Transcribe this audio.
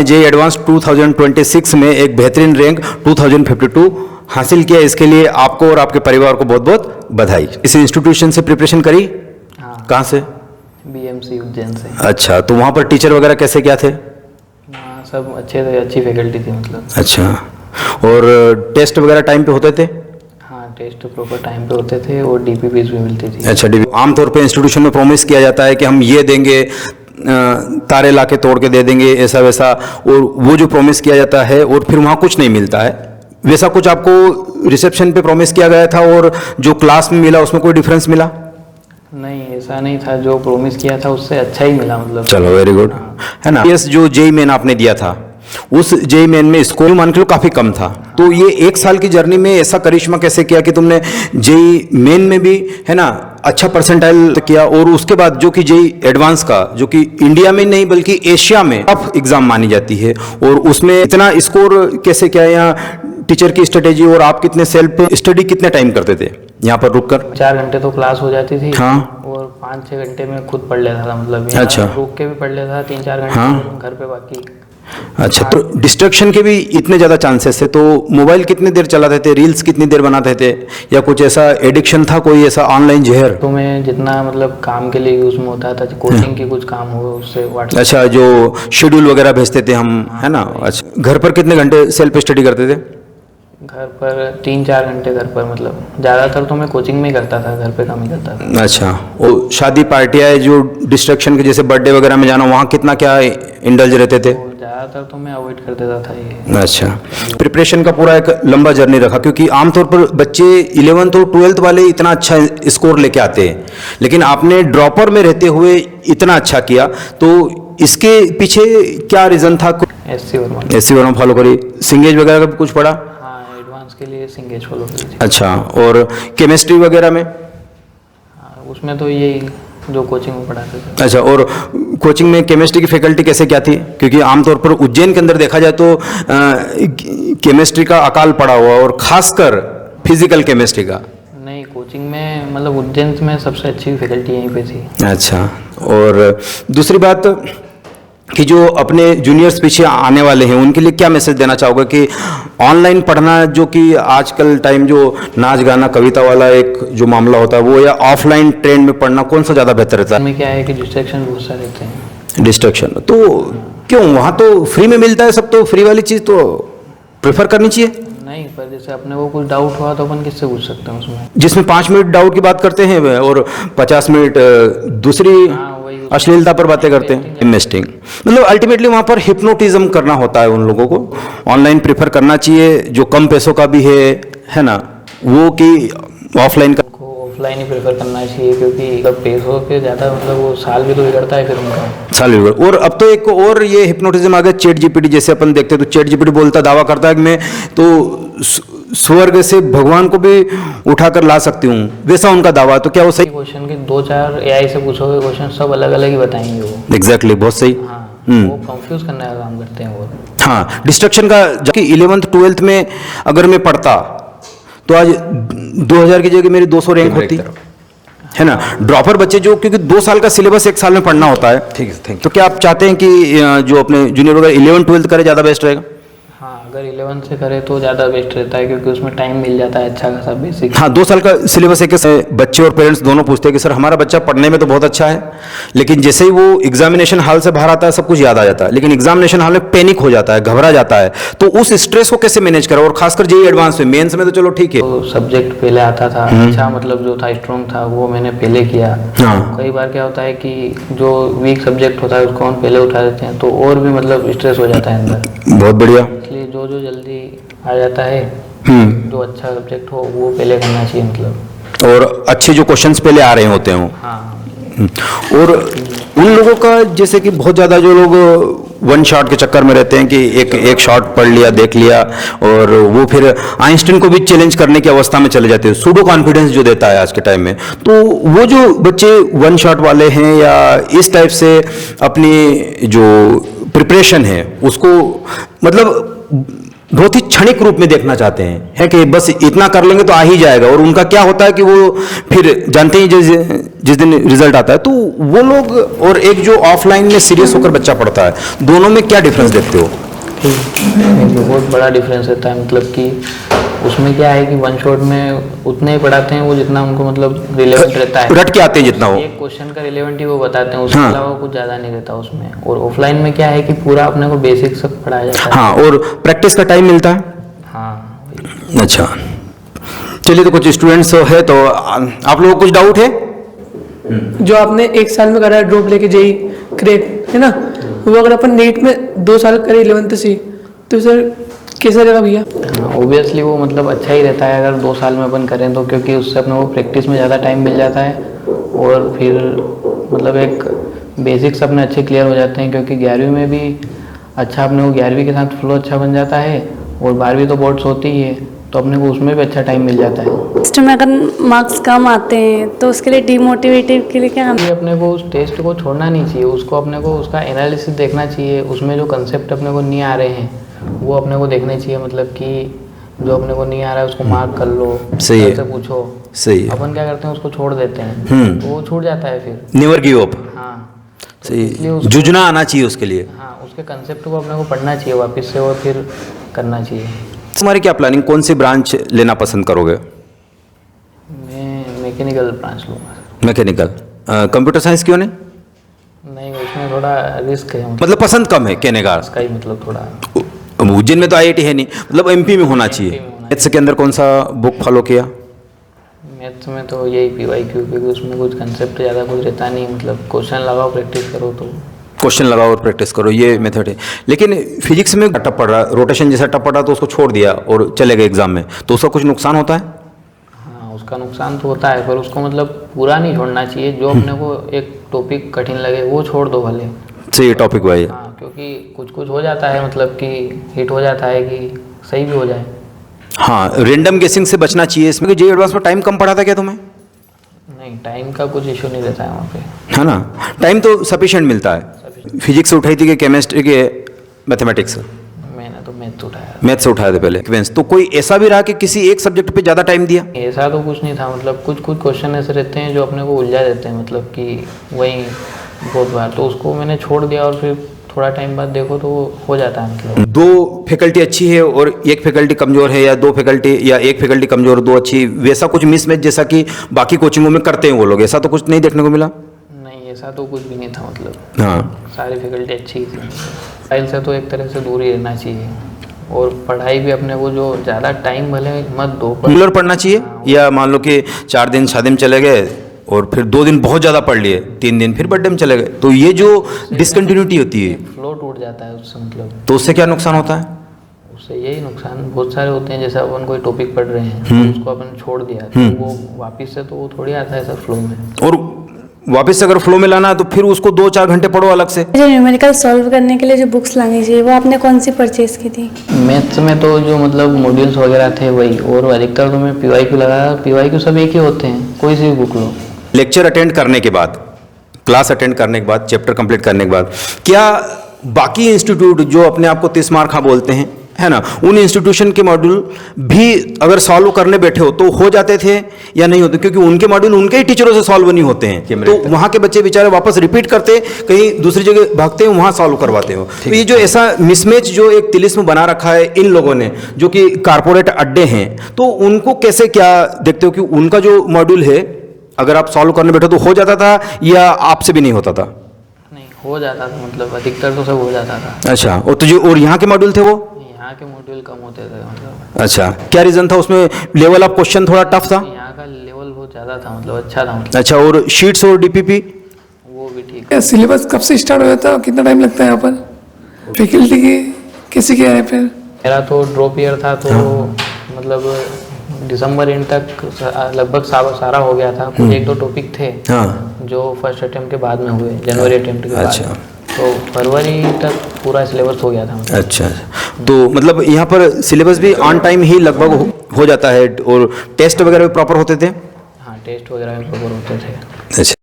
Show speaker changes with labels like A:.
A: आपने JEE advance 2026 में एक बेहतरीन रैंक 2052 हासिल किया। इसके लिए आपको और आपके परिवार को बहुत बहुत बधाई। इस इंस्टीट्यूशन से प्रिपरेशन करी?
B: हाँ,
A: कहाँ से?
B: बीएमसी उज्जैन से।
A: अच्छा, तो वहाँ पर टीचर वगैरह कैसे क्या थे?
B: हाँ, सब अच्छे थे, अच्छी फैकल्टी थी मतलब।
A: अच्छा, और टेस्ट वगैरह टाइम पे होते थे?
B: हाँ, टेस्ट प्रॉपर टाइम पे होते थे और डीपीपीज भी मिलती थी।
A: अच्छा, आमतौर पे इंस्टीट्यूशन में प्रॉमिस किया जाता है कि हम ये देंगे, तारे ला के तोड़ के दे देंगे, ऐसा वैसा, और वो जो प्रॉमिस किया जाता है और फिर वहाँ कुछ नहीं मिलता है, वैसा कुछ आपको रिसेप्शन पे प्रॉमिस किया गया था और जो क्लास में मिला उसमें कोई डिफरेंस मिला?
B: नहीं, ऐसा नहीं था, जो प्रॉमिस किया था उससे अच्छा ही मिला मतलब।
A: चलो, वेरी गुड, है ना। यस, जो जेईई मेन आपने दिया था, उस जेईई मेन में स्कोर मान के लो काफ़ी कम था, तो ये एक साल की जर्नी में ऐसा करिश्मा कैसे किया कि तुमने जेईई मेन में भी, है ना, अच्छा परसेंटाइल किया, और उसके बाद जो कि जेईई एडवांस का, जो कि इंडिया में नहीं बल्कि एशिया में टफ एग्जाम मानी जाती है, और उसमें इतना स्कोर कैसे किया? यहाँ टीचर की स्ट्रेटेजी और आप कितने सेल्फ स्टडी कितने टाइम करते थे यहाँ पर रुक कर?
B: 4 घंटे तो क्लास हो जाती थी।
A: हाँ,
B: और 5-6 घंटे में खुद पढ़ लेता था मतलब।
A: अच्छा,
B: रुक के भी पढ़ लेता था 3-4 घंटे।
A: हाँ,
B: घर पे बाकी।
A: अच्छा, तो डिस्ट्रैक्शन के भी इतने ज़्यादा चांसेस थे, तो मोबाइल कितनी देर चलाते थे, रील्स कितनी देर बनाते थे, या कुछ ऐसा एडिक्शन था, कोई ऐसा ऑनलाइन जहर?
B: तो मैं जितना मतलब काम के लिए यूज़ में होता था, कोचिंग की कुछ काम हो उससे व्हाट्सएप।
A: अच्छा, जो शेड्यूल वगैरह भेजते थे हम, है ना। अच्छा, घर पर कितने घंटे सेल्फ स्टडी करते थे?
B: घर पर 3-4 घंटे घर पर मतलब। ज़्यादातर तो मैं कोचिंग में ही करता था, घर पे कम ही करता था।
A: अच्छा, वो शादी पार्टियाँ जो डिस्ट्रैक्शन के, जैसे बर्थडे वगैरह में जाना, वहाँ कितना क्या इंडल्ज रहते थे?
B: तो ज़्यादातर तो मैं अवॉइड कर देता था ये।
A: अच्छा, प्रिपरेशन का पूरा एक लंबा जर्नी रखा, क्योंकि आमतौर पर बच्चे 11th और 12th वाले इतना अच्छा स्कोर लेके आते हैं, लेकिन आपने ड्रॉपर में रहते हुए इतना अच्छा किया, तो इसके पीछे क्या रीज़न था?
B: एससी
A: वर्मा फॉलो करी, सिंगेज वगैरह का भी कुछ पढ़ा?
B: हाँ, एडवांस के लिए सिंगेज फॉलो करी थी।
A: अच्छा, और केमिस्ट्री वगैरह में?
B: हाँ, उसमें तो यही जो कोचिंग में पढ़ाते थे।
A: अच्छा, और कोचिंग में केमिस्ट्री की फैकल्टी कैसे क्या थी? क्योंकि आमतौर पर उज्जैन के अंदर देखा जाए तो केमिस्ट्री का अकाल पड़ा हुआ, और खासकर फिजिकल केमिस्ट्री का।
B: नहीं, कोचिंग में मतलब उज्जैन में सबसे अच्छी फैकल्टी यहीं पे थी।
A: अच्छा, और दूसरी बात कि जो अपने जूनियर्स पीछे आने वाले हैं उनके लिए क्या मैसेज देना चाहोगे कि ऑनलाइन पढ़ना, जो कि आजकल टाइम जो नाच गाना कविता वाला एक जो मामला होता है वो, या ऑफलाइन ट्रेंड में पढ़ना, कौन सा ज़्यादा बेहतर रहता है?
B: में क्या है कि डिस्ट्रैक्शन बहुत सारे रहते हैं।
A: डिस्ट्रैक्शन तो क्यों? वहाँ तो फ्री में मिलता है सब, तो फ्री वाली चीज़ तो प्रेफर करनी चाहिए।
B: नहीं, पर जैसे अपने को कुछ डाउट हुआ तो अपन किससे पूछ सकते हैं उसमें?
A: जिसमें 5 मिनट डाउट की बात करते हैं और 50 मिनट दूसरी अश्लीलता पर बातें करते हैं। इन्वेस्टिंग मतलब अल्टीमेटली वहाँ पर हिप्नोटिज्म करना होता है उन लोगों को। ऑनलाइन प्रेफर करना चाहिए जो कम पैसों का भी है ना, वो कि ऑफलाइन का?
B: ऑफलाइन ही प्रेफर करना चाहिए, क्योंकि जब पैसों के ज़्यादा मतलब वो साल भी तो बिगड़ता है फिर उनका।
A: साल बिगड़। और अब तो एक और ये हिप्नोटिज्म आ गया, चैट जीपीटी जैसे अपन देखते हैं, तो चैट जीपीटी बोलता, दावा करता है कि मैं तो स्वर्ग से भगवान को भी उठाकर ला सकती हूँ, वैसा उनका दावा। तो क्या वो सही?
B: क्वेश्चन के 2-4 एआई से पूछोगे क्वेश्चन, सब अलग अलग ही बताएंगे वो।
A: एग्जैक्टली, बहुत सही।
B: हाँ, वो कंफ्यूज करने का काम करते हैं वो।
A: हाँ, डिस्ट्रक्शन का, जबकि 11th 12th में अगर मैं पढ़ता तो आज 2000 की जगह मेरी 200 रैंक होती, है ना। ड्रॉपर बच्चे जो, क्योंकि 2 साल का सिलेबस 1 साल में पढ़ना होता है। ठीक है, थैंक यू। तो क्या आप चाहते हैं कि जो अपने जूनियर वगैरह 11th 12th करे, ज़्यादा बेस्ट रहेगा?
B: हाँ, अगर 11th से करे तो ज़्यादा बेस्ट रहता है, क्योंकि उसमें टाइम मिल जाता है अच्छा खासा बेसिक।
A: हाँ, 2 साल का सिलेबस है। बच्चे और पेरेंट्स दोनों पूछते हैं कि सर हमारा बच्चा पढ़ने में तो बहुत अच्छा है, लेकिन जैसे ही वो एग्जामिनेशन हॉल से बाहर आता है सब कुछ याद आ जाता है, लेकिन एग्जामिनेशन हॉल में पैनिक हो जाता है, घबरा जाता है। तो उस स्ट्रेस को कैसे मैनेज करा? और खासकर जेईई एडवांस में, मेंस में तो चलो ठीक है,
B: तो सब्जेक्ट पहले आता था अच्छा, मतलब जो था स्ट्रॉन्ग था वो मैंने पहले किया।
A: हाँ।
B: कई बार क्या होता है कि जो वीक सब्जेक्ट होता है उसको हम पहले उठा देते हैं, तो और भी मतलब स्ट्रेस हो जाता है अंदर।
A: बहुत बढ़िया।
B: इसलिए जो जल्दी आ जाता है, जो अच्छा सब्जेक्ट हो वो पहले करना चाहिए मतलब।
A: और अच्छे जो क्वेश्चंस पहले आ रहे होते हैं।
B: हाँ,
A: और उन लोगों का, जैसे कि बहुत ज़्यादा जो लोग वन शॉट के चक्कर में रहते हैं कि एक शॉट पढ़ लिया, देख लिया, और वो फिर आइंस्टीन को भी चैलेंज करने की अवस्था में चले जाते हैं, सूडो कॉन्फिडेंस जो देता है आज के टाइम में। तो वो जो बच्चे वन शॉट वाले हैं या इस टाइप से अपनी जो प्रिपरेशन है उसको मतलब बहुत ही क्षणिक रूप में देखना चाहते हैं, है कि बस इतना कर लेंगे तो आ ही जाएगा। और उनका क्या होता है कि वो फिर जानते ही जिस दिन रिजल्ट आता है तो वो लोग, और एक जो ऑफलाइन में सीरियस होकर बच्चा पढ़ता है, दोनों में क्या डिफरेंस देखते हो?
B: बहुत बड़ा डिफरेंस रहता है, मतलब कि उसमें क्या है कि वन शॉट में उतने ही पढ़ाते हैं वो जितना उनको मतलब रिलेवेंट रहता है,
A: रट के आते हैं जितना हो।
B: एक क्वेश्चन का रिलेवेंट ही वो बताते हैं, उसके
A: हाँ।
B: अलावा कुछ ज़्यादा नहीं रहता उसमें। और ऑफलाइन में क्या है कि पूरा अपने को बेसिक सब पढ़ाया जाता है।
A: हाँ, और प्रैक्टिस का टाइम मिलता है।
B: हाँ।
A: अच्छा, चलिए, तो कुछ स्टूडेंट्स है तो आप लोगों को कुछ डाउट है?
C: जो आपने 1 साल में करा है ड्रॉप लेके जेई क्रैक, है ना, वो अगर अपन नीट में 2 साल करे 11th से, तो सर कैसा रहेगा भैया?
B: ऑब्वियसली वो मतलब अच्छा ही रहता है अगर 2 साल में अपन करें तो, क्योंकि उससे अपने को प्रैक्टिस में ज़्यादा टाइम मिल जाता है और फिर मतलब एक बेसिक्स अपने अच्छे क्लियर हो जाते हैं। क्योंकि 11वीं में भी अच्छा अपने को 11वीं के साथ फ्लो अच्छा बन जाता है, और 12वीं तो बोर्ड्स होती ही है, तो अपने को उसमें भी अच्छा टाइम मिल जाता है।
D: टेस्ट में अगर मार्क्स कम आते हैं तो उसके लिए डीमोटिवेटिव के लिए क्या करना?
B: ये अपने को उस टेस्ट को छोड़ना नहीं चाहिए, उसको अपने को उसका एनालिसिस देखना चाहिए, उसमें जो कंसेप्ट अपने को नहीं आ रहे हैं वो अपने को देखने चाहिए। मतलब कि जो अपने को नहीं आ रहा है उसको मार्क कर लो,
A: सही है।
B: से पूछो।
A: सही है।
B: अपन क्या करते हैं, उसको छोड़ देते हैं तो वो छूट जाता है फिर।
A: Never give up.
B: हाँ,
A: सही,
B: इसलिए उसको-
A: जूझना आना चाहिए उसके लिए।
B: हाँ, उसके कंसेप्ट को अपने को पढ़ना चाहिए वापस से और फिर करना चाहिए।
A: तुम्हारी क्या प्लानिंग, कौन सी ब्रांच लेना पसंद करोगे?
B: मैं मैकेनिकल ब्रांच लूँगा।
A: मैकेनिकल। कंप्यूटर साइंस क्यों नहीं?
B: नहीं, उसमें थोड़ा रिस्क है,
A: मतलब पसंद कम है कहने का।
B: उसका ही मतलब थोड़ा
A: उज्जैन में तो आईआईटी है नहीं, मतलब एमपी में होना चाहिए।
B: में होना
A: मैथ्स के अंदर कौन सा बुक फॉलो किया?
B: मैथ्स में तो यही PYQ, क्योंकि उसमें कुछ कंसेप्ट ज़्यादा कुछ रहता नहीं, मतलब क्वेश्चन लगाओ प्रैक्टिस करो तो।
A: क्वेश्चन लगाओ और प्रैक्टिस करो, ये मेथड है। लेकिन फिजिक्स में टप पड़ रहा, रोटेशन जैसा टप पड़ रहा तो उसको छोड़ दिया और चले गए एग्जाम में, तो उसका कुछ नुकसान होता है?
B: हाँ, उसका नुकसान तो होता है, पर उसको मतलब पूरा नहीं छोड़ना चाहिए। जो अपने को एक टॉपिक कठिन लगे वो छोड़ दो भले।
A: सही टॉपिक वाइज।
B: हाँ, क्योंकि कुछ कुछ हो जाता है, मतलब कि हिट हो जाता है कि सही भी हो जाए।
A: हाँ, रेंडम गेसिंग से बचना चाहिए इसमें। जेईई एडवांस में टाइम कम पड़ा था क्या तुम्हें?
B: नहीं, टाइम का कुछ इशू नहीं रहता है वहाँ पे।
A: है ना, टाइम तो सफिशिएंट मिलता है। फिजिक्स से उठाई थी कि केमिस्ट्री के मैथमेटिक्स?
B: मैंने तो मैथ उठाया।
A: मैथ से उठाए थे पहले। तो कोई ऐसा भी रहा कि किसी एक सब्जेक्ट पे ज़्यादा टाइम दिया?
B: ऐसा तो कुछ नहीं था, मतलब कुछ कुछ क्वेश्चन ऐसे रहते हैं जो अपने को उलझा देते हैं, मतलब कि वही बहुत बार, तो उसको मैंने छोड़ दिया और फिर थोड़ा टाइम बाद देखो तो हो जाता है। मतलब
A: 2 फैकल्टी अच्छी है और एक फैकल्टी कमज़ोर है, या 2 फैकल्टी या एक फैकल्टी कमज़ोर 2 अच्छी, वैसा कुछ मिसमैच जैसा कि बाकी कोचिंगों में करते हैं वो लोग, ऐसा तो कुछ नहीं देखने को मिला?
B: नहीं, ऐसा तो कुछ भी नहीं था, मतलब
A: हाँ,
B: सारी फैकल्टी अच्छी ही थी। मोबाइल से तो एक तरह से दूर ही रहना चाहिए, और पढ़ाई भी अपने को जो ज़्यादा टाइम भले मत दो, पर
A: रेगुलर पढ़ना चाहिए। या मान लो कि 4 दिन शादी में चले गए और फिर 2 दिन बहुत ज़्यादा पढ़ लिए, 3 दिन फिर बर्थडे में चले गए, तो ये जो डिसकंटिन्यूटी होती है
B: फ्लो टूट जाता है उससे, मतलब
A: तो उससे क्या नुकसान होता है?
B: उससे यही नुकसान बहुत सारे होते हैं। जैसे अपन कोई टॉपिक पढ़ रहे हैं तो उसको अपन छोड़ दिया तो वो वापस से तो वो थोड़ी आता है सर फ्लो में।
A: और वापस से अगर फ्लो में लाना है तो फिर उसको 2-4 घंटे पढ़ो अलग से।
D: जो न्यूमेरिकल सॉल्व करने के लिए जो बुक्स लानी चाहिए वो आपने कौन सी परचेज की थी?
B: मैथ्स में तो जो मतलब मॉड्यूल्स वगैरह थे वही, और अधिकतर तो मैं PYQ लगाया। PYQ सब एक ही होते हैं, कोई सी भी बुक लो।
A: लेक्चर अटेंड करने के बाद, क्लास अटेंड करने के बाद, चैप्टर कंप्लीट करने के बाद, क्या बाकी इंस्टीट्यूट जो अपने आप को 30 मार्क बोलते हैं, है ना, उन इंस्टीट्यूशन के मॉड्यूल भी अगर सॉल्व करने बैठे हो तो हो जाते थे या नहीं होते? क्योंकि उनके मॉड्यूल उनके ही टीचरों से सॉल्व नहीं होते हैं, तो वहाँ के बच्चे बेचारे वापस रिपीट करते, कहीं दूसरी जगह भागते हैं, वहाँ सॉल्व करवाते हो। तो ये जो ऐसा मिसमैच जो एक तिलिस्म बना रखा है इन लोगों ने, जो कि कारपोरेट अड्डे हैं, तो उनको कैसे क्या देखते हो कि उनका जो मॉड्यूल है अगर आप सॉल्व करने बैठो तो हो जाता था या आपसे भी नहीं होता था?
B: नहीं, हो जाता था, मतलब अधिकतर तो सब हो जाता था।
A: अच्छा, और तो जो और यहाँ के मॉड्यूल थे वो?
B: यहाँ के मॉड्यूल कम होते थे, मतलब
A: अच्छा, क्या रीज़न था उसमें? लेवल ऑफ क्वेश्चन थोड़ा टफ था?
B: यहाँ का लेवल बहुत ज़्यादा था, मतलब अच्छा था, मतलब
A: अच्छा, और शीट्स और डीपीपी?
B: वो भी ठीक है।
C: सिलेबस कब से स्टार्ट हो जाता है और कितना टाइम लगता है यहाँ पर? फैकल्टी की कैसे क्या है फिर?
B: मेरा तो ड्रॉप ईयर था, तो मतलब दिसंबर एंड तक लगभग सारा हो गया था। कुछ 1-2 टॉपिक थे
A: हाँ,
B: जो फर्स्ट अटेम्प्ट के बाद में हुए, जनवरी अटेम्प्ट के बाद।
A: अच्छा।
B: तो फरवरी तक पूरा सिलेबस हो गया था, मतलब।
A: अच्छा, तो मतलब यहाँ पर सिलेबस भी ऑन टाइम ही लगभग हो जाता है और टेस्ट वगैरह भी प्रॉपर होते थे?
B: हाँ, टेस्ट वगैरह भी प्रॉपर होते थे।
A: अच्छा।